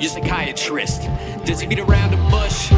your psychiatrist? Does he beat around the bush?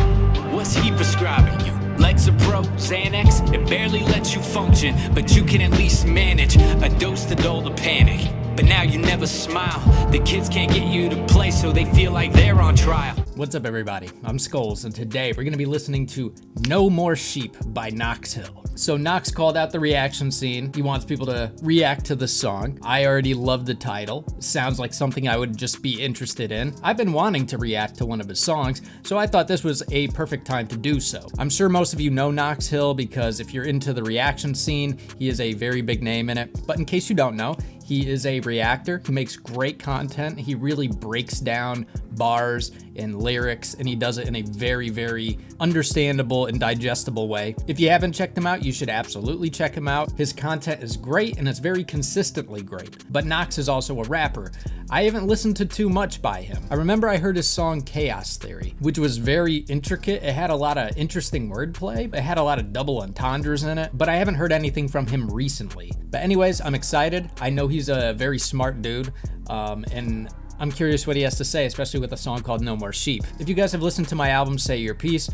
What's he prescribing you? Lexapro, Xanax, it barely lets you function, but you can at least manage a dose to dull the panic. But now you never smile. The kids can't get you to play, so they feel like they're on trial. What's up, everybody? I'm Skullz, and today we're gonna be listening to No More Sheep by Knox Hill. So Knox called out the reaction scene. He wants people to react to the song. I already love the title. It sounds like something I would just be interested in. I've been wanting to react to one of his songs, so I thought this was a perfect time to do so. I'm sure most of you know Knox Hill because if you're into the reaction scene, he is a very big name in it. But in case you don't know, he is a reactor. He makes great content. He really breaks down bars and lyrics, and he does it in a very, very understandable and digestible way. If you haven't checked him out, you should absolutely check him out. His content is great, and it's very consistently great. But Knox is also a rapper. I haven't listened to too much by him. I remember I heard his song Chaos Theory, which was very intricate. It had a lot of interesting wordplay. It had a lot of double entendres in it, but I haven't heard anything from him recently. But anyways, I'm excited. I know he's a very smart dude, and I'm curious what he has to say, especially with a song called No More Sheep. If you guys have listened to my album, Say Your Piece,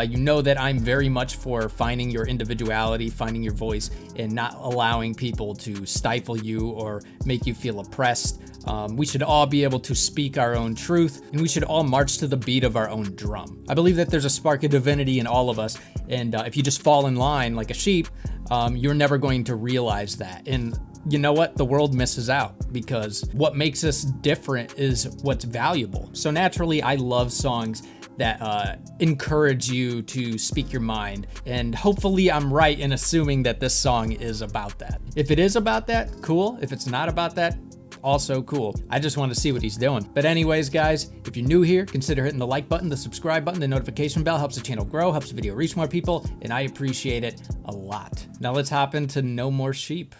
you know that I'm very much for finding your individuality, finding your voice, and not allowing people to stifle you or make you feel oppressed. We should all be able to speak our own truth, and we should all march to the beat of our own drum. I believe that there's a spark of divinity in all of us, and if you just fall in line like a sheep, you're never going to realize that. And you know what? The world misses out because what makes us different is what's valuable. So naturally, I love songs that encourage you to speak your mind. And hopefully I'm right in assuming that this song is about that. If it is about that, cool. If it's not about that, also cool. I just want to see what he's doing. But anyways, guys, if you're new here, consider hitting the like button, the subscribe button, the notification bell. Helps the channel grow, helps the video reach more people, and I appreciate it a lot. Now let's hop into No More Sheep.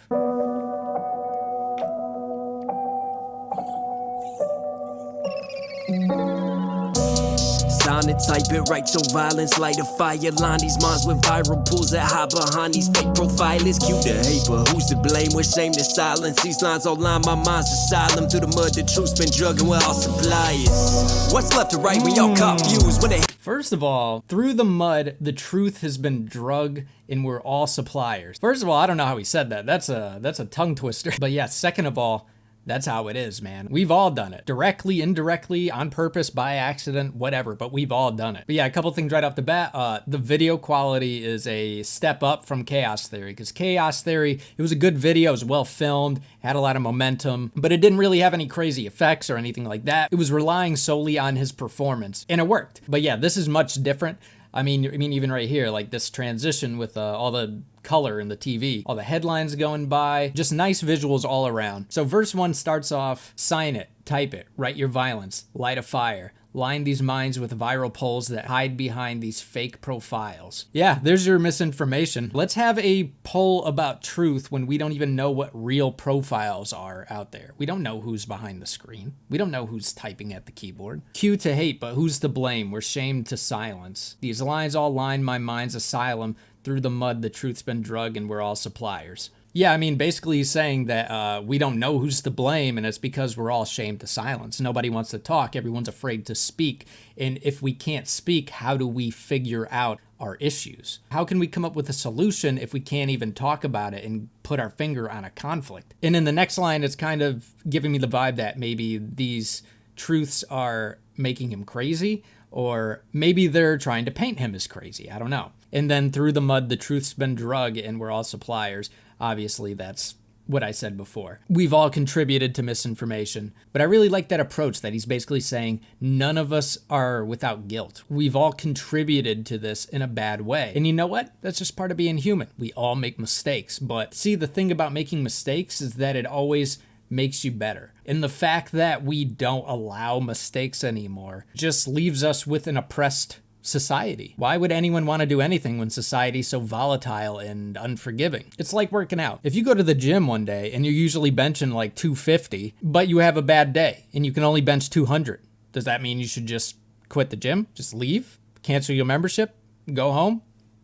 Sign it, type it, write your violence, light a fire, line these minds with viral pools that hide behind these fake profiles. Cue the hate, but who's to blame? With shame to silence. These lines all line my mind's asylum. Through the mud, the truth's been drug and we're all suppliers. What's left to right? We all confused when they. First of all, through the mud, the truth has been drug and we're all suppliers. First of all, I don't know how he said that. That's a tongue twister. But yeah, second of all, that's how it is, man. We've all done it. Directly, indirectly, on purpose, by accident, whatever, but we've all done it. But yeah, a couple things right off the bat. The video quality is a step up from Chaos Theory, because Chaos Theory, it was a good video, it was well filmed, had a lot of momentum, but it didn't really have any crazy effects or anything like that. It was relying solely on his performance, and it worked. But yeah, this is much different. I mean, even right here, like this transition with all the color in the TV, all the headlines going by, just nice visuals all around. So verse 1 starts off, sign it, type it, write your violence, light a fire, line these minds with viral polls that hide behind these fake profiles. Yeah, there's your misinformation. Let's have a poll about truth when we don't even know what real profiles are out there. We don't know who's behind the screen. We don't know who's typing at the keyboard. Cue to hate, but who's to blame? We're shamed to silence. These lines all line my mind's asylum. Through the mud, the truth's been drug and we're all suppliers. Yeah, I mean, basically he's saying that we don't know who's to blame, and it's because we're all shamed to silence. Nobody wants to talk. Everyone's afraid to speak. And if we can't speak, how do we figure out our issues? How can we come up with a solution if we can't even talk about it and put our finger on a conflict? And in the next line, it's kind of giving me the vibe that maybe these truths are making him crazy, or maybe they're trying to paint him as crazy. I don't know. And then through the mud, the truth's been drug and we're all suppliers. Obviously, that's what I said before. We've all contributed to misinformation, but I really like that approach that he's basically saying none of us are without guilt. We've all contributed to this in a bad way. And you know what? That's just part of being human. We all make mistakes, but see, the thing about making mistakes is that it always makes you better. And the fact that we don't allow mistakes anymore just leaves us with an oppressed society. Why would anyone want to do anything when society's so volatile and unforgiving? It's like working out. If you go to the gym one day and you're usually benching like 250, but you have a bad day and you can only bench 200, does that mean you should just quit the gym? Just leave? Cancel your membership? Go home?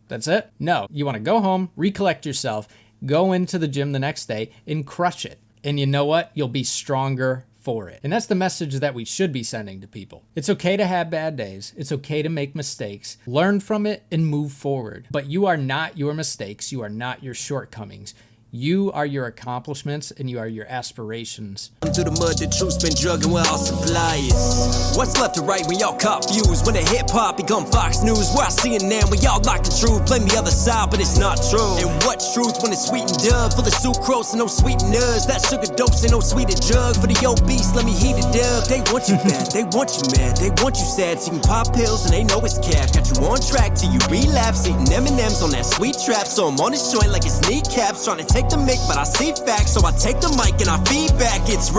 That's it? No. You want to go home, recollect yourself, go into the gym the next day and crush it. And you know what? You'll be stronger, for it. And that's the message that we should be sending to people. It's okay to have bad days. It's okay to make mistakes. Learn from it and move forward. But you are not your mistakes. You are not your shortcomings. You are your accomplishments and you are your aspirations. Through the mud, the truth's been drugging with all suppliers. What's left to right when y'all confused? When the hip-hop become Fox News, where I see it now when y'all like the truth. Blame the other side, but it's not true. And what's truth when it's sweet and dove? Full of sucrose and no sweeteners. That sugar dose and no sweeter jug. For the obese, let me heat it up. They want you bad, they want you mad, they want you sad. So you can pop pills and they know it's cap. Got you on track till you relapse. Eating M&M's on that sweet trap. So I'm on this joint like it's kneecaps. Trying to take the mic, but I see facts, so I take the mic and I feedback. It's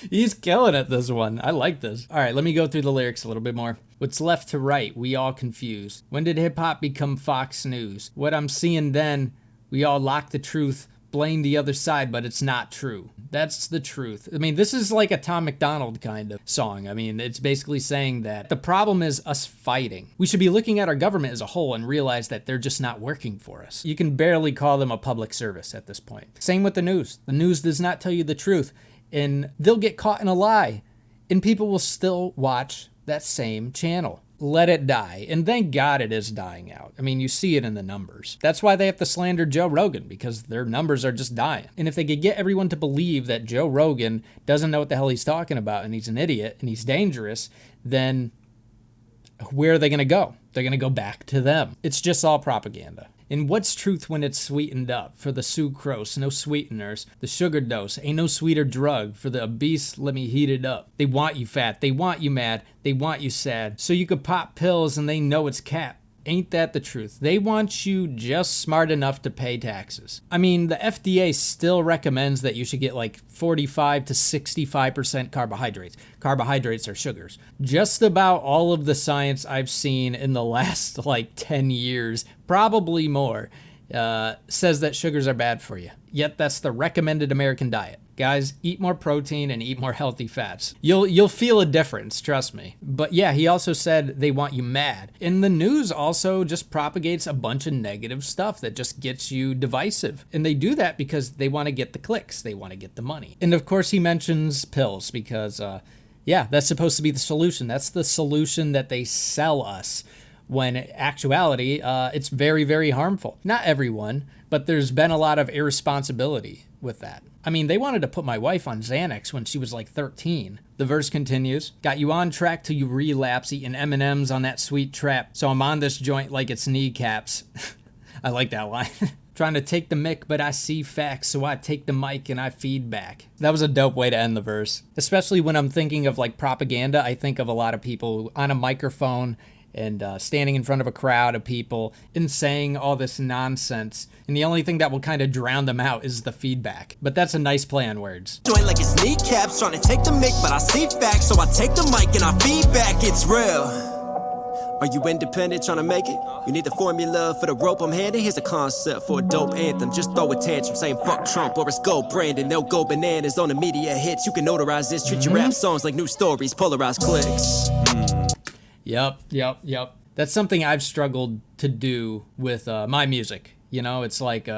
He's killing it, this one. I like this. All right, let me go through the lyrics a little bit more. What's left to right, we all confused. When did hip-hop become Fox News? What I'm seeing then, we all lock the truth, blame the other side, but it's not true. That's the truth. I mean, this is like a Tom MacDonald kind of song. I mean, it's basically saying that the problem is us fighting. We should be looking at our government as a whole and realize that they're just not working for us. You can barely call them a public service at this point. Same with the news. The news does not tell you the truth, and they'll get caught in a lie, and people will still watch that same channel. Let it die. And thank God it is dying out. I mean, you see it in the numbers. That's why they have to slander Joe Rogan, because their numbers are just dying. And if they could get everyone to believe that Joe Rogan doesn't know what the hell he's talking about and he's an idiot and he's dangerous, then where are they going to go? They're going to go back to them. It's just all propaganda. And what's truth when it's sweetened up? For the sucrose, no sweeteners. The sugar dose, ain't no sweeter drug. For the obese, let me heat it up. They want you fat, they want you mad, they want you sad. So you could pop pills and they know it's cap. Ain't that the truth? They want you just smart enough to pay taxes. I mean, the FDA still recommends that you should get like 45 to 65% carbohydrates. Carbohydrates are sugars. Just about all of the science I've seen in the last like 10 years, probably more, says that sugars are bad for you. Yet that's the recommended American diet. Guys, eat more protein and eat more healthy fats. You'll feel a difference, trust me. But yeah, he also said they want you mad. And the news also just propagates a bunch of negative stuff that just gets you divisive. And they do that because they want to get the clicks. They want to get the money. And of course he mentions pills because, yeah, that's supposed to be the solution. That's the solution that they sell us. When in actuality, it's very, very harmful. Not everyone, but there's been a lot of irresponsibility with that. I mean, they wanted to put my wife on Xanax when she was like 13. The verse continues, got you on track till you relapse, eating M&M's on that sweet trap. So I'm on this joint like it's kneecaps. I like that line. Trying to take the mic, but I see facts, so I take the mic and I feed back. That was a dope way to end the verse. Especially when I'm thinking of like propaganda, I think of a lot of people on a microphone and standing in front of a crowd of people and saying all this nonsense. And the only thing that will kind of drown them out is the feedback. But that's a nice play on words. Joint like it's kneecaps, trying to take the mic, but I see facts, so I take the mic and I feedback. It's real. Are you independent, trying to make it? You need the formula for the rope I'm handing? Here's a concept for a dope anthem. Just throw a tantrum saying fuck Trump or it's go Brandon. They'll go bananas on the media hits. You can notarize this, treat your rap songs like news stories, polarized clicks. Yep. That's something I've struggled to do with my music. You know, it's like,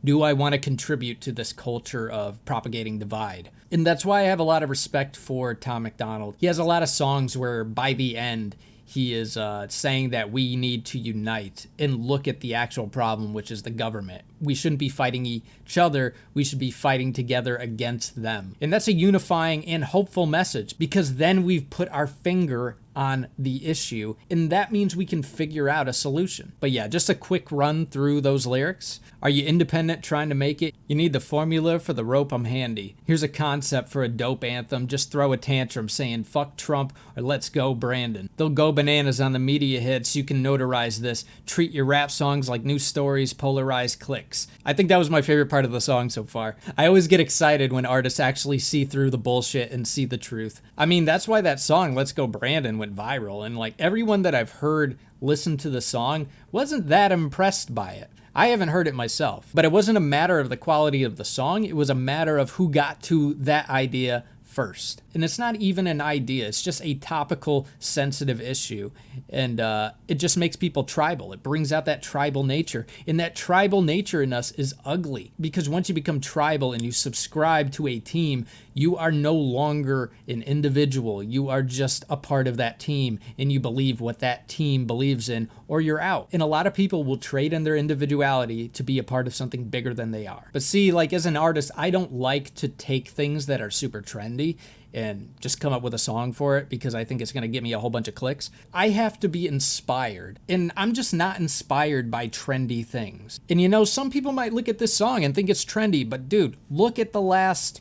do I want to contribute to this culture of propagating divide? And that's why I have a lot of respect for Tom MacDonald. He has a lot of songs where by the end, he is saying that we need to unite and look at the actual problem, which is the government. We shouldn't be fighting each other. We should be fighting together against them. And that's a unifying and hopeful message because then we've put our finger on the issue, and that means we can figure out a solution. But yeah, just a quick run through those lyrics. Are you independent trying to make it? You need the formula for the rope I'm handy. Here's a concept for a dope anthem. Just throw a tantrum saying fuck Trump or let's go Brandon. They'll go bananas on the media hits. You can notarize this. Treat your rap songs like news stories, polarized clicks. I think that was my favorite part of the song so far. I always get excited when artists actually see through the bullshit and see the truth. I mean, that's why that song, Let's Go Brandon, went viral. And like everyone that I've heard listen to the song wasn't that impressed by it. I haven't heard it myself, but it wasn't a matter of the quality of the song. It was a matter of who got to that idea first. And it's not even an idea. It's just a topical, sensitive issue. And it just makes people tribal. It brings out that tribal nature. And that tribal nature in us is ugly. Because once you become tribal and you subscribe to a team, you are no longer an individual. You are just a part of that team. And you believe what that team believes in, or you're out. And a lot of people will trade in their individuality to be a part of something bigger than they are. But see, like as an artist, I don't like to take things that are super trendy and just come up with a song for it because I think it's going to get me a whole bunch of clicks. I have to be inspired, and I'm just not inspired by trendy things. And you know, some people might look at this song and think it's trendy, but dude, look at the last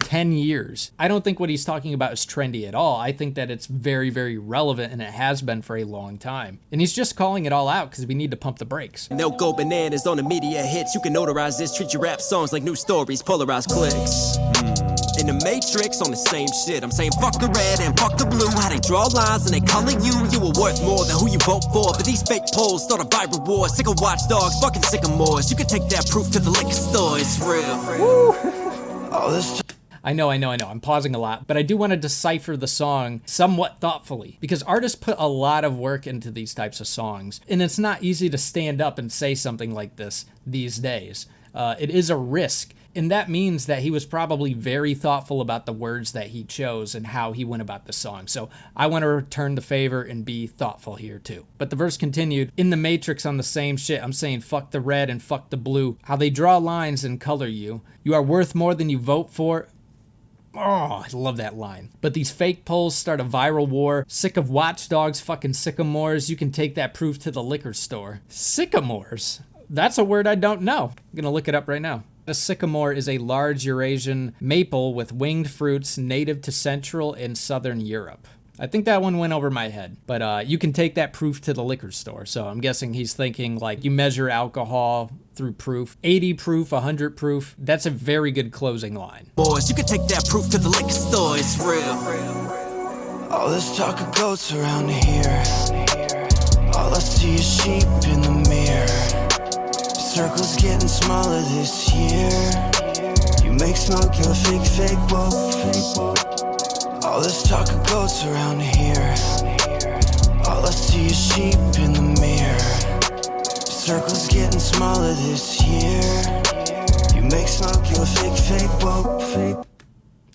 10 years. I don't think what he's talking about is trendy at all. I think that it's very, very relevant, and it has been for a long time. And he's just calling it all out because we need to pump the brakes. And they'll go bananas on the media hits. You can notarize this, treat your rap songs like news stories, polarized clicks. In the Matrix on the same shit. I'm saying fuck the red and fuck the blue. How they draw lines and they color you. You were worth more than who you vote for. But these fake polls start a viral war. Sick of watchdogs, fucking sycamores. You can take that proof to the liquor store. It's real. All this I know. I'm pausing a lot, but I do want to decipher the song somewhat thoughtfully because artists put a lot of work into these types of songs, and it's not easy to stand up and say something like this these days. It is a risk, and that means that he was probably very thoughtful about the words that he chose and how he went about the song. So I want to return the favor and be thoughtful here too. But the verse continued, in the Matrix on the same shit, I'm saying fuck the red and fuck the blue. How they draw lines and color you. You are worth more than you vote for. Oh, I love that line. But these fake polls start a viral war. Sick of watchdogs, fucking sycamores. You can take that proof to the liquor store. Sycamores? That's a word I don't know. I'm gonna look it up right now. A sycamore is a large Eurasian maple with winged fruits native to Central and Southern Europe. I think that one went over my head, but you can take that proof to the liquor store. So I'm guessing he's thinking like you measure alcohol through proof, 80 proof, 100 proof. That's a very good closing line. Boys, you can take that proof to the liquor store. It's real. All this talk of goats around here. All I see is sheep in the mirror. Circles getting smaller this year. You make smoke, you're fake, whoa. All this talk of goats around here. All I see is sheep in the mirror. Circles getting smaller this year. You make smoke, you're fake, whoa.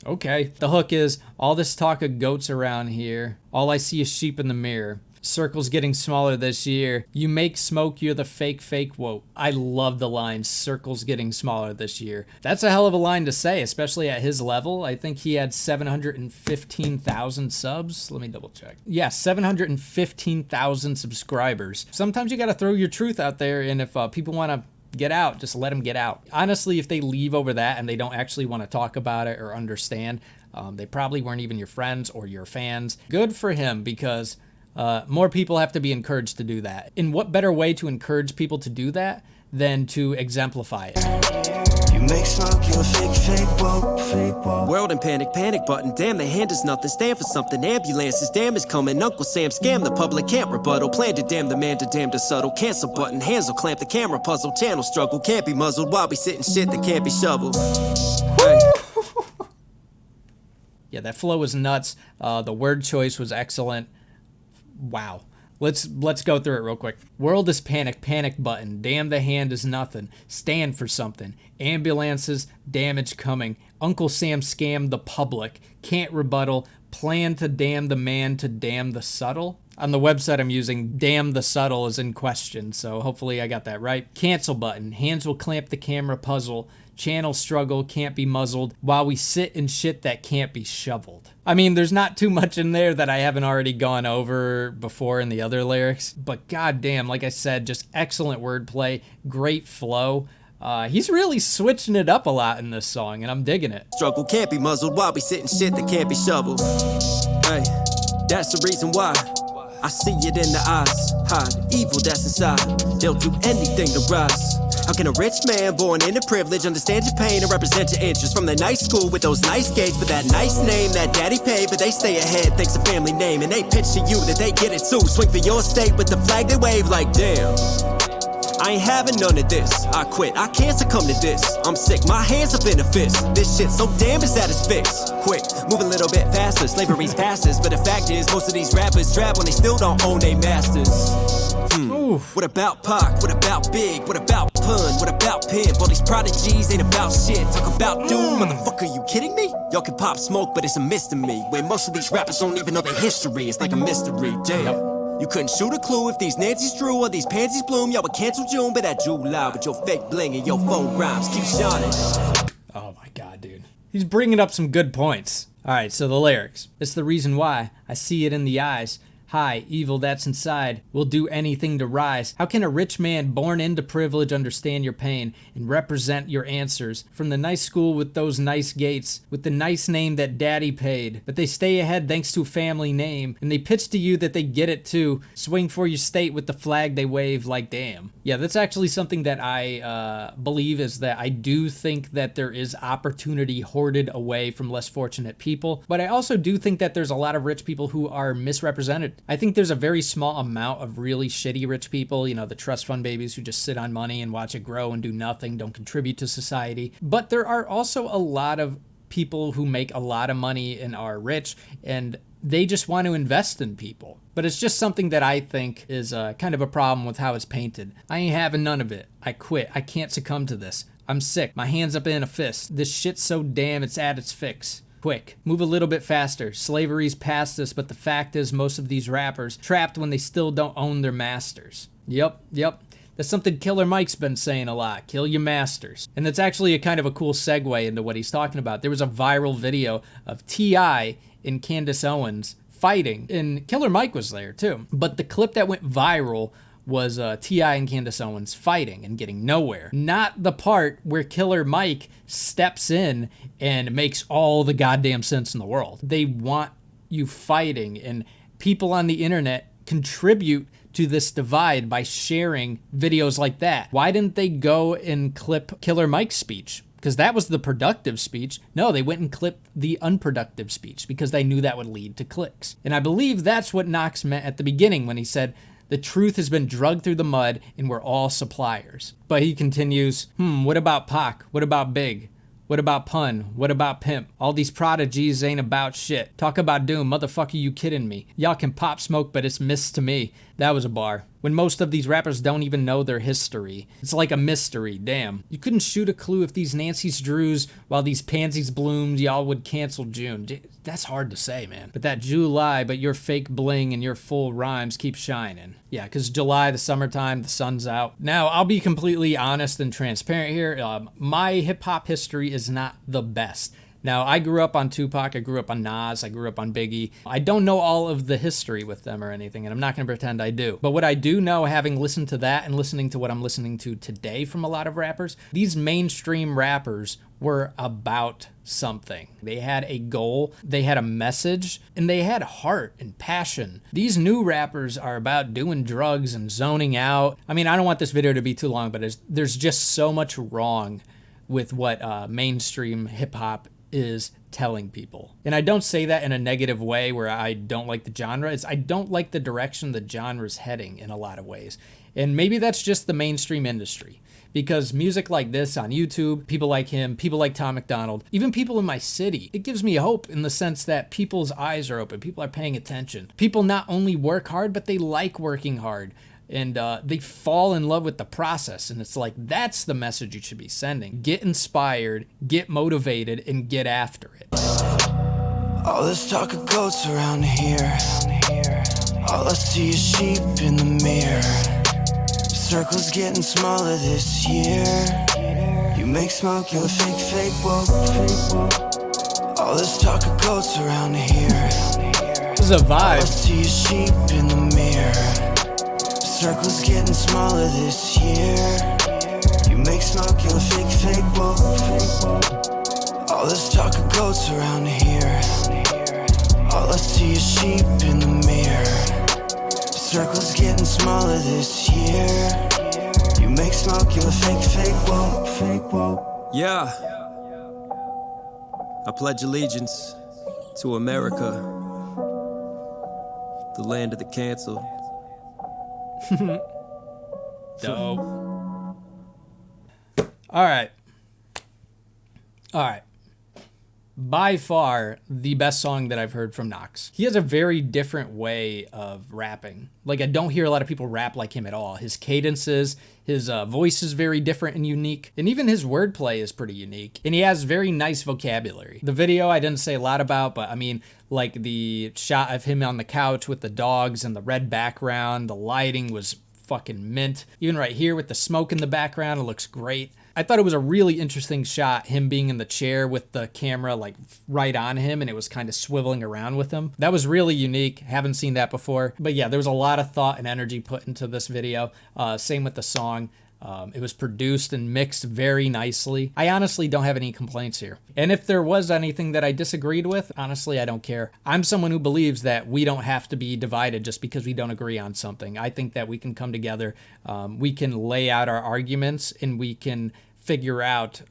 Okay, the hook is, all this talk of goats around here. All I see is sheep in the mirror. Circles getting smaller this year. You make smoke, you're the fake, whoa. I love the line, circles getting smaller this year. That's a hell of a line to say, especially at his level. I think he had 715,000 subs. Let me double check. Yeah, 715,000 subscribers. Sometimes you gotta throw your truth out there, and if people wanna get out, just let them get out. Honestly, if they leave over that and they don't actually want to talk about it or understand, they probably weren't even your friends or your fans. Good for him, because more people have to be encouraged to do that. And what better way to encourage people to do that than to exemplify it? You make smoke, you're fake, whoa. World in panic button. Damn, the hand is nothing. Stand for something. Ambulances, damn is coming. Uncle Sam scam the public, can't rebuttal. Plan to damn the man to damn the subtle. Cancel button, hands will clamp the camera puzzle. Channel struggle, can't be muzzled while we sitting shit that can't be shoveled. Hey. Yeah, that flow was nuts. The word choice was excellent. Wow. Let's go through it real quick. World is panic button. Damn, the hand is nothing. Stand for something. Ambulances, damage coming. Uncle Sam scammed the public. Can't rebuttal. Plan to damn the man to damn the subtle. On the website I'm using, damn the subtle is in question, so hopefully I got that right. Cancel button. Hands will clamp the camera puzzle. Channel struggle, can't be muzzled, while we sit in shit that can't be shoveled. I mean, there's not too much in there that I haven't already gone over before in the other lyrics, but goddamn, like I said, just excellent wordplay, great flow. He's really switching it up a lot in this song, and I'm digging it. Struggle can't be muzzled while we sit in shit that can't be shoveled. Hey, that's the reason why I see it in the eyes. Hide evil that's inside. They'll do anything to rise. How can a rich man born into privilege understand your pain and represent your interests? From the nice school with those nice gates, with that nice name that daddy paid, but they stay ahead thanks to family name, and they pitch to you that they get it too. Swing for your state with the flag they wave like damn. I ain't having none of this. I quit, I can't succumb to this. I'm sick, my hands up in a fist. This shit so damn is at its fix. Quick, move a little bit faster, slavery's past us. But the fact is, most of these rappers trap when they still don't own their masters. What about Pac? What about Big? What about Pun? What about Pimp? All these prodigies ain't about shit. Talk about doom, motherfucker, you kidding me? Y'all can pop smoke, but it's a mystery. When most of these rappers don't even know their history. It's like a mystery, damn. You couldn't shoot a clue if these Nancy's drew or these pansies bloom. Y'all would cancel June, but that July with your fake bling and your phone rhymes keep shining. Oh my god, dude. He's bringing up some good points. Alright, so the lyrics. It's the reason why I see it in the eyes. High, evil that's inside, will do anything to rise. How can a rich man born into privilege understand your pain and represent your answers? From the nice school with those nice gates, with the nice name that daddy paid. But they stay ahead thanks to a family name, and they pitch to you that they get it too. Swing for your state with the flag they wave like damn. Yeah, that's actually something that I believe is that I do think that there is opportunity hoarded away from less fortunate people. But I also do think that there's a lot of rich people who are misrepresented. I think there's a very small amount of really shitty rich people, you know, the trust fund babies who just sit on money and watch it grow and do nothing, don't contribute to society. But there are also a lot of people who make a lot of money and are rich, and they just want to invest in people. But it's just something that I think is kind of a problem with how it's painted. I ain't having none of it. I quit. I can't succumb to this. I'm sick. My hands up in a fist. This shit's so damn it's at its fix. Quick, move a little bit faster. Slavery's past us, but the fact is most of these rappers trapped when they still don't own their masters. Yep. That's something Killer Mike's been saying a lot. Kill your masters. And that's actually a kind of a cool segue into what he's talking about. There was a viral video of T.I. and Candace Owens fighting, and Killer Mike was there too. But the clip that went viral was T.I. and Candace Owens fighting and getting nowhere. Not the part where Killer Mike steps in and makes all the goddamn sense in the world. They want you fighting, and people on the internet contribute to this divide by sharing videos like that. Why didn't they go and clip Killer Mike's speech? Because that was the productive speech. No, they went and clipped the unproductive speech because they knew that would lead to clicks. And I believe that's what Knox meant at the beginning when he said, the truth has been drugged through the mud and we're all suppliers. But he continues, what about Pac? What about Big? What about Pun? What about Pimp? All these prodigies ain't about shit. Talk about doom, motherfucker, you kidding me? Y'all can pop smoke, but it's mist to me. That was a bar. When most of these rappers don't even know their history. It's like a mystery, damn. You couldn't shoot a clue if these Nancy's drews while these pansies bloomed, y'all would cancel June. That's hard to say, man. But that July, but your fake bling and your full rhymes keep shining. Yeah, because July, the summertime, the sun's out. Now, I'll be completely honest and transparent here. My hip-hop history is not the best. Now, I grew up on Tupac, I grew up on Nas, I grew up on Biggie. I don't know all of the history with them or anything, and I'm not going to pretend I do. But what I do know, having listened to that and listening to what I'm listening to today from a lot of rappers, these mainstream rappers were about something. They had a goal, they had a message, and they had heart and passion. These new rappers are about doing drugs and zoning out. I mean, I don't want this video to be too long, but there's just so much wrong with what mainstream hip-hop is telling people. And I don't say that in a negative way where I don't like the genre. I don't like the direction the genre's heading in a lot of ways. And maybe that's just the mainstream industry. Because music like this on YouTube, people like him, people like Tom McDonald, even people in my city, it gives me hope in the sense that people's eyes are open, people are paying attention. People not only work hard, but they like working hard. And they fall in love with the process. And it's like, that's the message you should be sending. Get inspired, get motivated, and get after it. All this talk of goats around here. All I see is sheep in the mirror. Circles getting smaller this year. You make smoke, you're a fake woke. All this talk of goats around here. This is a vibe. All I see is sheep in the mirror. Circles getting smaller this year. You make smoke, you're a fake woke. All this talk of goats around here. All I see is sheep in the mirror. Circles getting smaller this year. You make smoke, you're a fake woke. Yeah. I pledge allegiance to America, the land of the canceled. Dope. All right. By far the best song that I've heard from Knox. He has a very different way of rapping. Like, I don't hear a lot of people rap like him at all. His cadences, his voice is very different and unique, and even his wordplay is pretty unique. And he has very nice vocabulary. The video I didn't say a lot about, but I mean, like the shot of him on the couch with the dogs and the red background, the lighting was fucking mint. Even right here with the smoke in the background, it looks great. I thought it was a really interesting shot, him being in the chair with the camera like right on him and it was kind of swiveling around with him. That was really unique. Haven't seen that before. But yeah, there was a lot of thought and energy put into this video. Same with the song. It was produced and mixed very nicely. I honestly don't have any complaints here. And if there was anything that I disagreed with, honestly, I don't care. I'm someone who believes that we don't have to be divided just because we don't agree on something. I think that we can come together, we can lay out our arguments, and we can figure out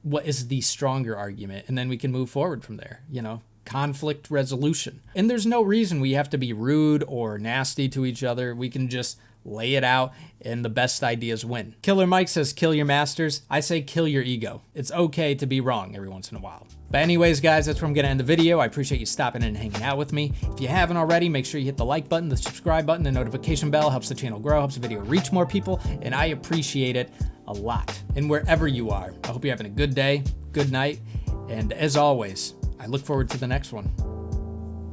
what is the stronger argument, and then we can move forward from there, you know? Conflict resolution. And there's no reason we have to be rude or nasty to each other. We can just lay it out and the best ideas win. Killer Mike says kill your masters. I say kill your ego. It's okay to be wrong every once in a while. But anyways, guys, that's where I'm gonna end the video. I appreciate you stopping in and hanging out with me. If you haven't already, make sure you hit the like button, the subscribe button, the notification bell. Helps the channel grow, helps the video reach more people, and I appreciate it a lot. And wherever you are, I hope you're having a good day, good night, and as always, I look forward to the next one.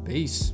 Peace.